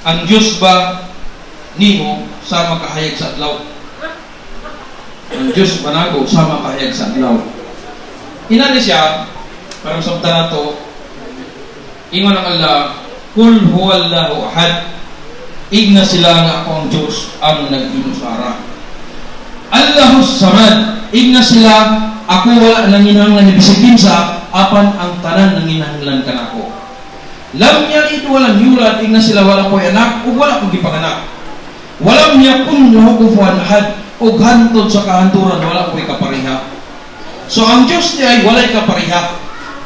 ang Diyos ba nimo sa makahayag sa adlaw? Ang Diyos ba nako sa makahayag sa adlaw? Inani siya, parang sabta na to, ingon ang Allah, Kul huwallahu ahad, igna sila nga ako ang Diyos ang nag-inusara. Allahus samad, igna sila, ako wala nanginahanglan ni bisagin sa apan ang tanan nanginahanglan ka na ako. Lam yalid walam yulad, igna sila wala ko'y anak o wala ko'y gipanganak. Walam yakun lahu kufuwan ahad, o hantod sa kahanturan wala ko'y kapariha. So ang Diyos niya ay walay kapariha.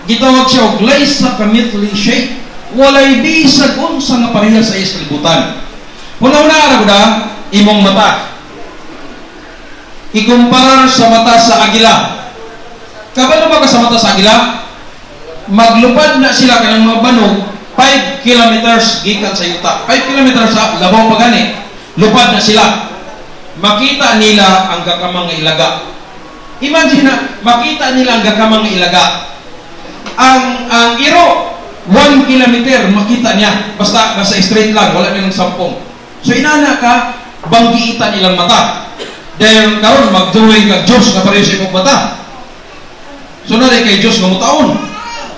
Gitawag siya og laysa kamithli shay, walay bisag unsa nga pareha sa iyas kalibutan. Una-una ara da imong mata. Ikumparar sa mata sa agila. Kabalo ba ka sa mata sa agila? Maglupad na sila kanang mga banog 5 kilometers gikan sa yuta. 5 kilometers sa labaw pa gani. Lupad na sila. Makita nila ang gakamang ilaga. Imagine na, makita nila ang gakamang ilaga. Ang iro, 1 kilometer, makita niya. Basta straight lang, wala nang sampung. So inana ka, banggiita nilang mata. Dahil karon magduwing kag Diyos na pareho sa imong mata. So na kay Diyos nga mutaon.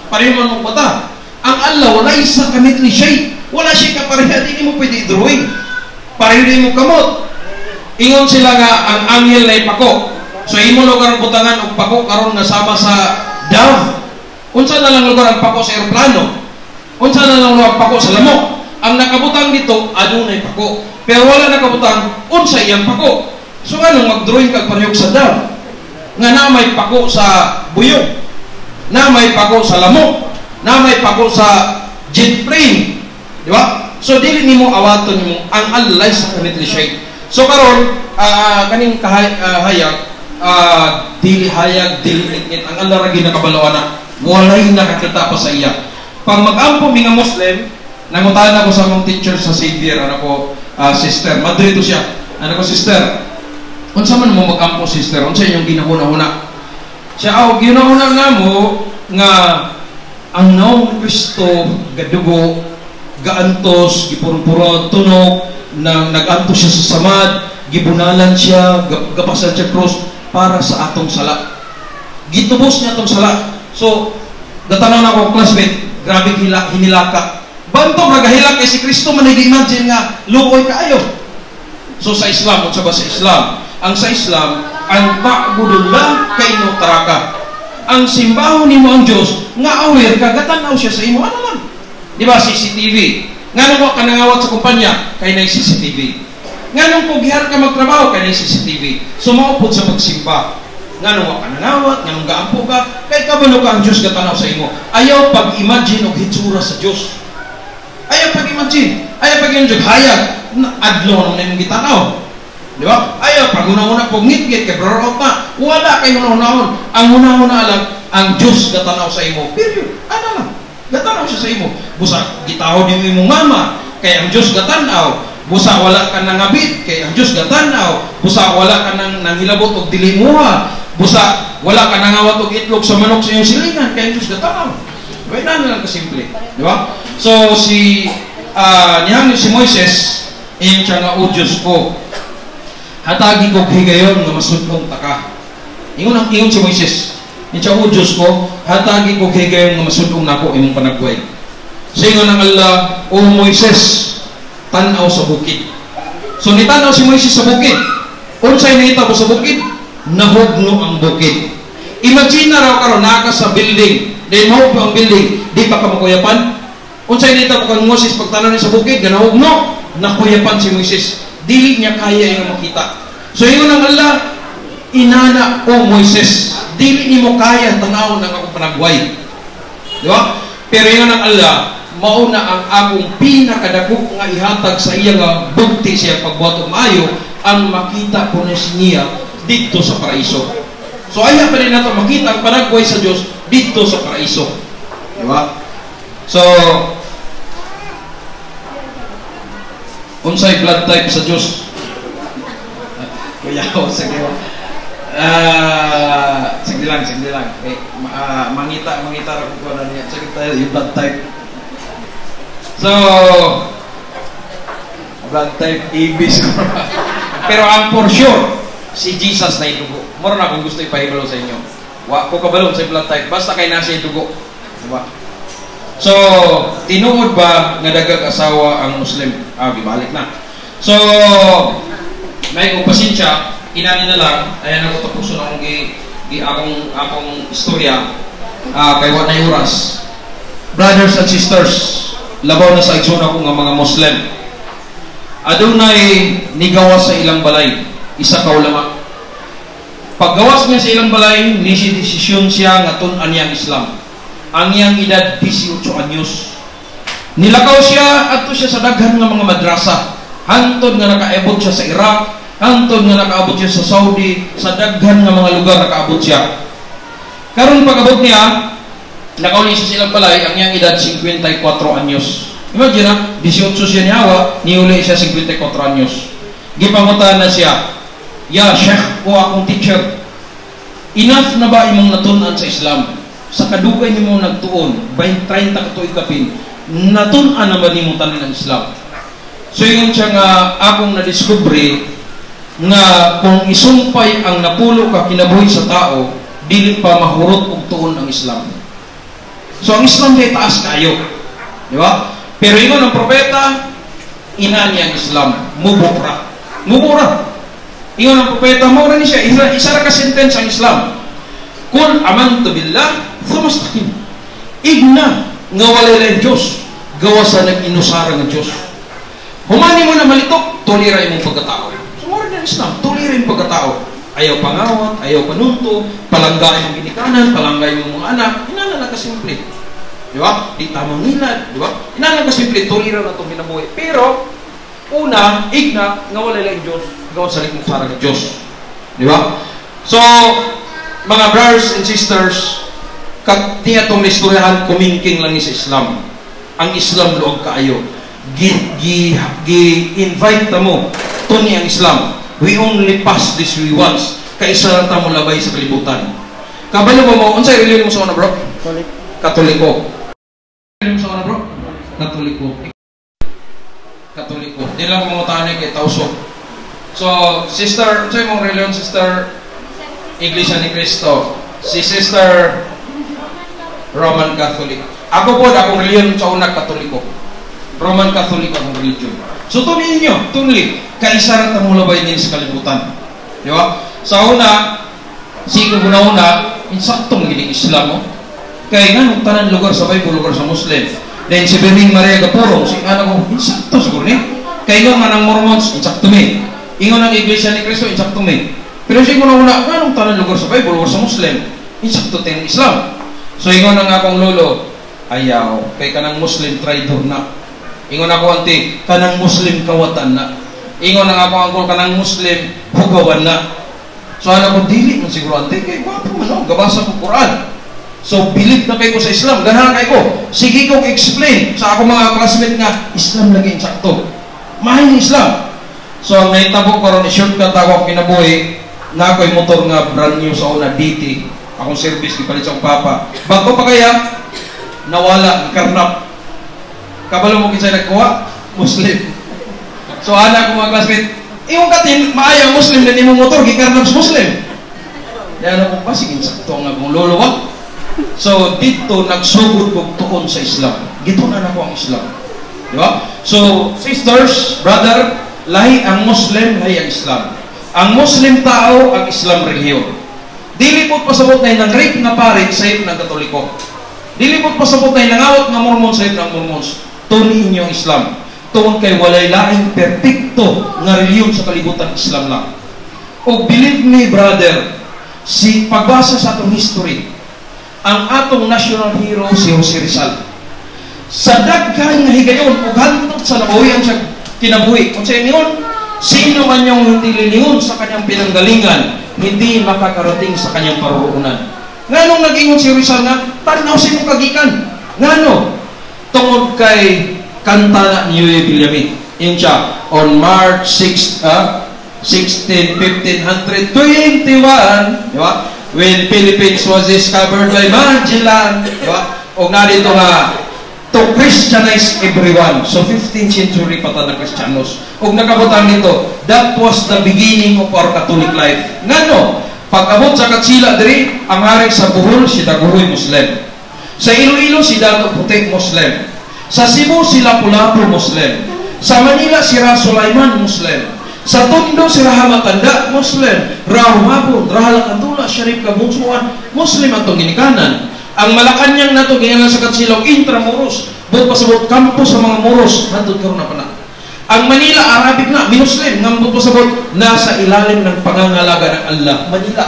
Pareho man mong mata. Ang Allah, wala isa kamit ni siya. Wala siya kapareha, hindi mo pwede i-drawing. Pareho din mo kamot. Ingon sila nga, ang anghel na ipako. So imo lugar butangan og pako karon nasama sa dove. Unsa na lang lugar ang pako sa eroplano? Unsa na lang lugar pako sa lamok? Ang nakabutang dito adunay pako. Pero wala nakabutang unsa iyang pako. So anong mag-drawing kag parehog sa dove? Nga na may pako sa buyog, na may pako sa lamok, na may pako sa jet plane. Di ba? So dili nimo awaton nimo ang Allah sa kanitli siya. So karon kaning hayag dili hayag, dili ngit ang Allah ra ginakabalawan na walay nakakita pa sa iya. Pag mag-ampo mi nga Muslim, nangutan ako sa mong teacher sa Xavier, ano ko, sister, Madrid to siya. Ano ko, sister, unsa man mo mag-ampo, sister? Unsa inyong ginahuna-huna? Siya, ginahuna na mo nga ang naong Kristo gadugo, gaantos, gipurpuro, tunog, nag-antos siya sa samad, gibunalan siya, gapasan siya cross, para sa atong sala. Gitubos niya atong sala. So, datanaw na ako, classmate, grabe hinilaka. Bantong nagahilak kay si Kristo, man nag-imagine nga, luoy kaayo. So, sa Islam, o sa Islam, ang sa Islam, ang ta'budullah kaino taraka. Ang simbaho nimo ang Diyos, nga aware ka, gatanaw siya sa imo. Ano man? Di ba, CCTV? Nga nung ka nangawat sa kumpanya, kay na CCTV. Nga nung pugihar ka magtrabaho, kay na CCTV. Sumaupod sa pagsimba. Nga nung ka nangawat, nga nung gaampo ka, kay kabalo ka ang Diyos gatanaw sa imo. Ayaw pag-imagine o hitsura sa Diyos. Ayaw pag-imagine. Ayaw pag-imagine. Hayag. Adlo na mong gitanaw. Di ba? Ayaw pag una-una po ngit-ngit kay brother out na. Wala kay una-unahon. Ang una-una lang, ang Diyos gatanaw sa imo. Period. Ano lang? Gatanaw siya sa imo. Busa, gitaho din mo imong mama. Kay ang Diyos gatanaw. Busa, wala ka nang ngabit. Kay ang Diyos gatanaw. Busa, wala ka nang nanghilabot o dilimuha. Busa, wala ka nangawat og itlog sa manok sa iyong silingan. Kay ang Diyos gatanaw. Wait na lang kasimple. Di ba? So, si Moises, iyong siya nga, o Diyos ko, hatagi ko higayon nga masudkong taka. Ingon si Moises, iyong siya, o Diyos ko, hatagi ko higayon nga masudkong nako imong panagbuhay. So, ingon ang Allah, o Moises, tanaw sa bukid. So, nitanaw si Moises sa bukid. Unsay nakita mo sa bukid? Nahugno ang bukid. Imagine na raw karon naka sa building. Dahil mahugno ang building, di pa ka makuyapan. Unsay nakita mo kang Moises pagtanaw niya sa bukid, ganahugno, nakuyapan si Moises. Dili niya kaya yung makita. So, yun ang Allah, inana o Moises, dili ni mo kaya tanaw ng akong panagway. Di ba? Pero yun ang Allah, mauna ang akong pinakadakop nga ihatag sa iya nga bugti siya pagbuhat og maayo, ang makita ko na niya dito sa paraiso. So ayaw pa rin nato makita ang panagway sa Diyos dito sa paraiso. Di ba? So, unsay blood type sa Diyos? Kuya ko, sige. Sige lang. Okay. Mangita rin ko na niya. Sige tayo, yung blood type. So, blood type AB siguro. Pero ang for sure, si Jesus na idugo. Mura na kung gusto ipahibalo sa inyo. Wa ko kabalon sa blood type, basta kay nasa idugo. Diba? So, tinuod ba nga dagag asawa ang Muslim? Gibalik na. So, may kong pasensya, inani na lang, ayan ako tapuso na akong istorya, kay wa na oras. Brothers and sisters, labaw na sa igsuna ko nga mga Muslim. Adunay nigawas sa ilang balay, isa ka ulama. Paggawas niya sa ilang balay, desisyon siya nga tun-an niyang Islam. Ang iyang edad 18 anyos. Nilakaw siya adto siya sa daghan nga mga madrasa. Hantod nga nakaabot siya sa Iraq, hantod nga nakaabot siya sa Saudi, sa daghan nga mga lugar nakaabot siya. Karon pag-abot niya, nakauli siya sa ilang balay, ang iyang edad 54 anyos. Imagine na, 18 siya niyawa, niuli siya 54 anyos. Gipangutan na siya, ya, Sheikh o akong teacher, enough na ba imong natunan sa Islam? Sa kadugay ni mo nagtuon, 30 katuig kapin, natunan na ba ni mo tanin ang Islam? So yun siya nga akong nadiskubre nga kung isumpay ang napulo ka kinabuhi sa tao, dili pa mahurot og tuon ang Islam. So ang Islam kay taas kayo. Di ba? Pero ingon ang propeta, ina niya ang Islam, mubura. Mubura. Ingon ang propeta, mura ni siya, isa ra ka sentence ang Islam. Kul amantu billah, thumastaqim. Igna nga walay Diyos, gawa sa nag-inusara ng Diyos. Humani mo na malitok, tulira imong pagkatao. So mura ni Islam, tulira imong pagkatao. Ayaw pangawat, ayaw panunto, palanggay mong ginikanan, palanggay mong mga anak, inana na kasimple. Di ba? Di tamang nilad, di ba? Inana ka simple, tulira na itong minabuhi. Pero, una, igna, nga wala lang Diyos, gawa sa nagmukhara ng Diyos. Di ba? So, mga brothers and sisters, katiya itong istoryahan, kumingking lang sa Islam. Ang Islam loob kaayo. Gi-invite na mo, ito niya ang Islam. We only pass this way once. Kaisa na mo labay sa kalibutan. Kabalo mo, unsay reliyon mo sa una, bro? Katoliko. Reliyon mo sa una, bro? Katoliko. Katoliko. Di lang mga tanay kay Tauso. So, sister, unsay mong reliyon, sister? Iglesia ni Cristo. Si sister Roman Catholic. Ako po, akong reliyon sa una, Katoliko. Roman Catholic akong reliyon. So, tunin ninyo, tunli. Kaisa na mo labay din sa kalibutan. Di ba? Sa una, sige una, insaktong gining Islam mo. Kaya nga, nung tanan lugar sa Bible, lugar sa Muslim. Then si Birning Maria Gapurong, si anak ko, insakto siguro ni. Kaya nga ng Mormons, insakto mi. Ingon ng Iglesia ni Cristo, insakto mi. Pero sige una, nga nung tanan lugar sa Bible, lugar sa Muslim, insakto din Islam. So ingon ng akong lolo, ayaw, kay kanang Muslim traitor na. Ingon ako, ante, kanang Muslim kawatan na. Ingon ng akong angkol, kanang Muslim hugawan na. So anak ko, dili man siguro, ante, kay wapo man, gabasa ko Quran. So, believe na kayo sa Islam. Ganahan kayo. Sige kong explain sa ako mga classmate nga, Islam lagi insakto. Mahin Islam. So, ang naitabo ko ron, shortcut ako kinabuhi, na ako'y motor nga brand new sa una, DT. Akong service, ipalit sa akong papa. Bago pa kaya, nawala, karnap. Kabalo mo kinsay nagkuha? Muslim. So, anak ko mga classmate, yung katin, maayang Muslim, din imong motor, gikarnap sa Muslim. Yan ako pa, sige, insakto nga kong lolo. So, dito nagsugod kong tuon sa Islam. Dito na ako ang Islam. Di ba? So, sisters, brother, lahi ang Muslim, lahi ang Islam. Ang Muslim tao, ang Islam reliyon. Dili po pasabot na yung rape na pare sa iyo ng Katoliko. Dili po pasabot na yung nangawat ng Mormon sa iyo ng Mormons. Tuniin niyo ang Islam. Tuon kay walay laing perpekto nga reliyon sa kalibutan Islam lang. O believe me, brother, si pagbasa sa atong history, ang atong national hero si Jose Rizal. Sa daghan nga higayon ug hantod sa nabuhian siya kinabuhi. Kung siya niyon, sino man yung hindi lilingon sa kanyang pinanggalingan, hindi makakarating sa kanyang paruroonan. Nganong nag-ingon si Rizal nga, tanaw si mo kagikan. Ngano? Tungod kay kanta na ni Yuye Villamin. Yun siya, on March 6, 16, 1521, di ba? When Philippines was discovered by Magellan, di ba? O nga dito nga, to Christianize everyone. So 15th century pa ta na Kristiyanos. Ug nakabutang nito, that was the beginning of our Catholic life. Ngano? Pag-abot sa Katsila diri, ang hari sa Bohol si Daguhoy Muslim. Sa Iloilo si Dato Puti Muslim. Sa Cebu si Lapu-Lapu Muslim. Sa Manila si Ra Sulaiman Muslim. Sa Tondo si Rahamatanda Muslim. Rahumabon, Rahalakantula, Sharif Kabunsuan Muslim atong ginikanan. Ang Malacanang nato gingalan sa Katsilaw Intramuros, bot pasabot kampo sa mga Moros nato karon na pana. Ang Manila Arabic na Minuslim ngambot pasabot nasa ilalim ng pangangalaga ng Allah Manila.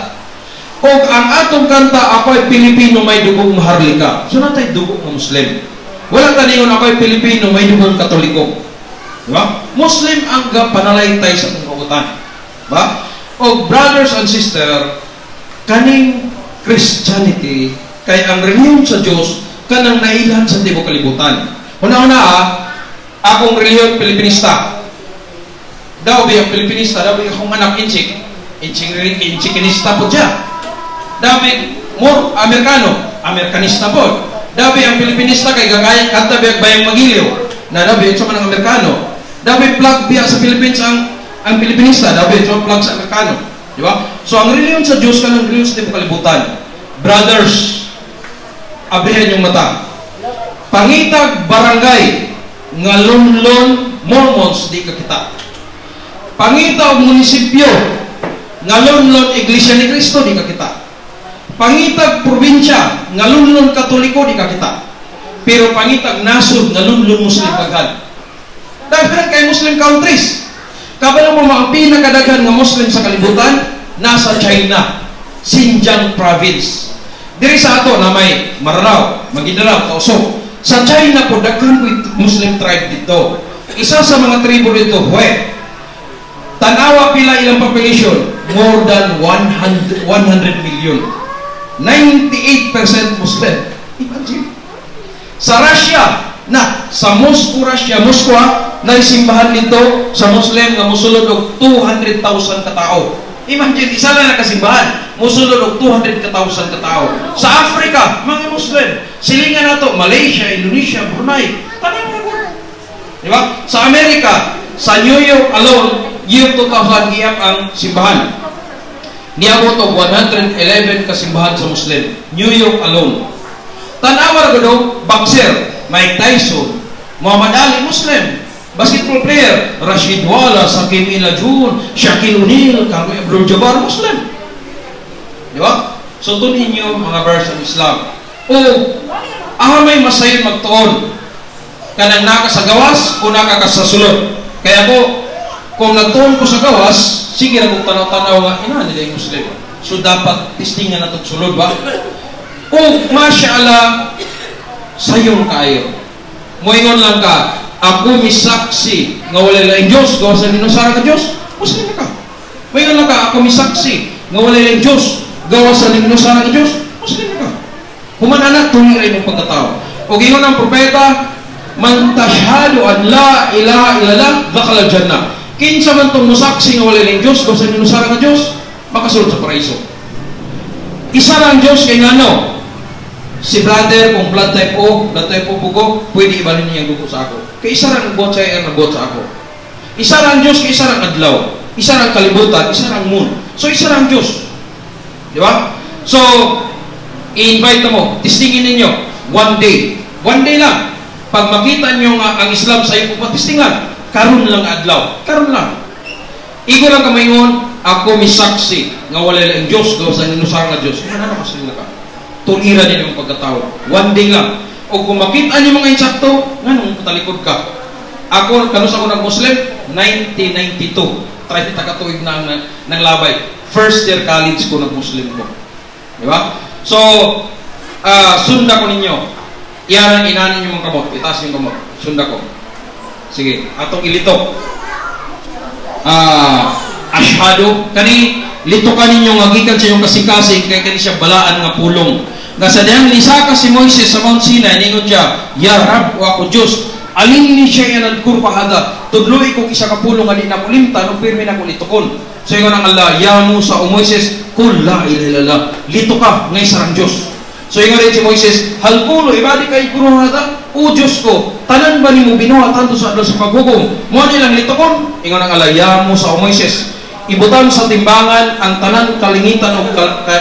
Og ang atong kanta ako'y Pilipino may dugong maharlika. So natay dugong nga Muslim. Wala taningon ako'y Pilipino may dugong Katoliko. Diba? Muslim ang panalaytay sa atong kabutan. Diba? O brothers and sister, kaning Christianity, kay ang reliyon sa Diyos, kanang nailan sa tibok kalibutan. Una-una akong reliyon Pilipinista. Daw biyang Pilipinista, daw biyang akong anak Inchikinista po dyan. Daw biyang more Amerikano, Amerikanista po. Daw biyang Pilipinista kay gagayang kanta biyang bayang magiliw, na daw biyang sa manang Amerikano. Dapat plug biya sa Philippines ang Pilipinista, dapat so plug sa Amerikano, di ba? So ang reliyon sa Diyos kanang reliyon sa tibok kalibutan. Brothers, abrihan yung mata. Pangitag barangay ngalunlon Mormons di ka kita. Pangitag munisipyo ngalunlon Iglesia ni Cristo di ka kita. Pangitag probinsya ngalunlon Katoliko di ka kita. Pero pangitag nasod ngalunlon Muslim kagad. Daghan kay Muslim countries. Kabalo mo mga pinakadaghan nga Muslim sa kalibutan nasa China, Xinjiang province. Diri sa ato na may Maranao, Maguindanao, Tausok. Sa China po daghan po Muslim tribe dito. Isa sa mga tribo dito, Hue. Tanawa pila ilang population, more than 100 million. 98% Muslim. Imagine. Sa Russia, sa Moscow, Russia, Moskwa, na simbahan nito sa Muslim nga musulod og 200,000 katao. Imagine, isa lang na kasimbahan, musulod og 200,000 katao. Sa Africa, mga Muslim, silingan nato Malaysia, Indonesia, Brunei, tanay mo na. Di ba? Sa Amerika, sa New York alone, year 2000 giyak ang simbahan. Niabot og 111 kasimbahan sa Muslim. New York alone. Tanawar ko daw, boxer, Mike Tyson, Muhammad Ali, Muslim. Basketball player, Rashid Wallace, Hakeem Olajuwon, Shaquille O'Neal, Kareem Abdul-Jabbar, Muslim. Di ba? So, tunin nyo mga verse ng Islam. O, may masayon magtuon. Kanang naka sa gawas o naka sa sulod. Kaya ko, kung nagtuon ko sa gawas, sige na kung tanaw-tanaw nga, ina nila yung Muslim. So, dapat tistingan na itong sulod ba? O, masyaallah, sayon kayo. Moingon lang ka, ako misaksi nga wala lang Diyos, gawa sa ninusara ka Diyos, Muslim ka. Moingon lang ka, ako misaksi nga wala lang Diyos, gawa sa ninusara ka Diyos, Muslim ka. Humanana, tuloy rin yung pagkatao. O gingon ang propeta, man tashhadu an la ilaha illallah dakhala jannah. Kinsa man tong musaksi nga wala lang Diyos, gawa sa ninusara ka Diyos, makasulod sa paraiso. Isa lang Diyos kay ngano, si brother, kung blood type O, blood type O bugo, pwede ibalin niya yung dugo sa ako. Kaya isa lang nagbot sa iyo, nagbot sa ako. Isa lang Diyos, isa lang adlaw. Isa lang kalibutan, isa lang moon. So, isa lang Diyos. Di ba? So, i-invite mo, tistingin ninyo, one day. One day lang. Pag makita nyo nga ang Islam sa iyo, patistingan, karon lang adlaw. Karon lang. Igo lang kamayon, ako misaksi, nga wala lang Diyos, gawa sa ninusara nga Diyos. Ano na kasi nila ka? Tulira din yung pagkatao. One day lang. O kung makita niyo mga insakto, nga nung patalikod ka. Ako, kanus ako ng Muslim, 1992. Try kita katuig na ng labay. First year college ko ng Muslim ko. Di ba? So, sunda ko ninyo. Iyaran inanin yung mga kamot. Itaas yung kamot. Sunda ko. Sige. Atong ilitok. Ashhadu. Kani, litukan ninyo nga gikan sa iyong kasing-kasing kaya kani siya balaan nga pulong. Nga sa diyang lisaka si Moises sa Mount Sinai, ningon siya, Ya Rab, o ako Diyos, alin ni siya yan kurpahada, tudloy ko isa kapulong nga di na kulimta, no pirmi na kulitukon. So yung ang Allah, Ya Musa o Moises, kul la ilaha, lito ka, ngay sarang Diyos. So yung rin si Moises, halkulo, ibadi ka ikurong hada, O Diyos ko, tanan ba ni mo binuhatan to sa paghukom? Mo nilang litokon, ingon ang alaya mo sa Moises. Ibutan sa timbangan ang tanan kalingitan o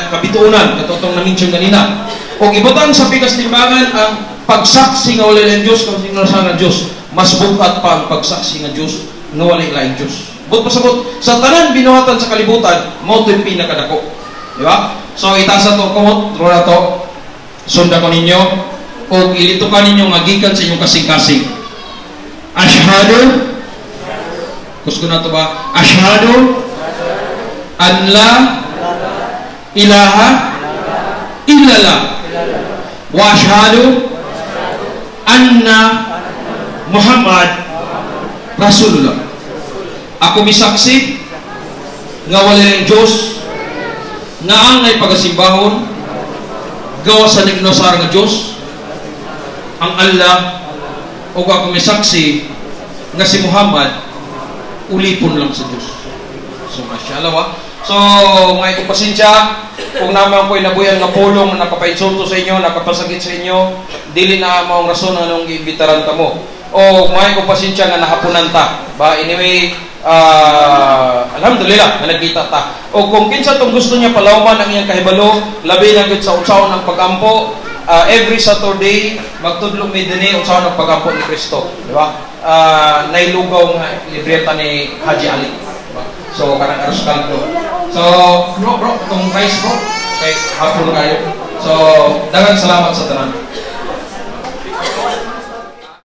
kabituunan, katotong na-mention kanina. O ibutan sa pikas timbangan ang pagsaksi nga wala ng Diyos, kung sino sa ng Diyos. Mas bukat pa ang pagsaksi ng Diyos, nga wala ng Diyos. But pasabot, sa tanan binuhatan sa kalibutan, mo ito yung pinakadako. Di ba? So, itasa to, kumot, na to, sunda ko ninyo, o ilito ka ninyo magikan sa inyong kasing-kasing. Ashhadu, gusto ko na ito ba? Ashhadu an la ilaha illallah wa ashhadu anna Muhammad Rasulullah. Ako misaksi nga wala ng Diyos nga ang ngay pagasimbahon gawa sa nagnosar nga Diyos ang Allah, o ako misaksi nga si Muhammad ulipon lang sa Diyos. So, masyalawa. So, mga ikupasensya, kung naman ko'y nabuyan nga pulong na nakapainsulto sa inyo, nakapasakit sa inyo, dili na maong rason anong iimbitaran ka mo. O mga ikupasensya nga nahapunan ta. Ba, anyway, alhamdulillah, na nagkita ta. O kung kinsa itong gusto niya palawman ang iyang kahibalo, labi na gud sa utsaw ng pagampo, every Saturday, magtudlong may dini utsaw ng pagampo ni Kristo. Di ba? Nailugaw nga libreta ni Haji Ali. Diba? So, karang aros kaldo. So, bro, itong rice bro, kay hapon kayo. So, daghang salamat sa tanan.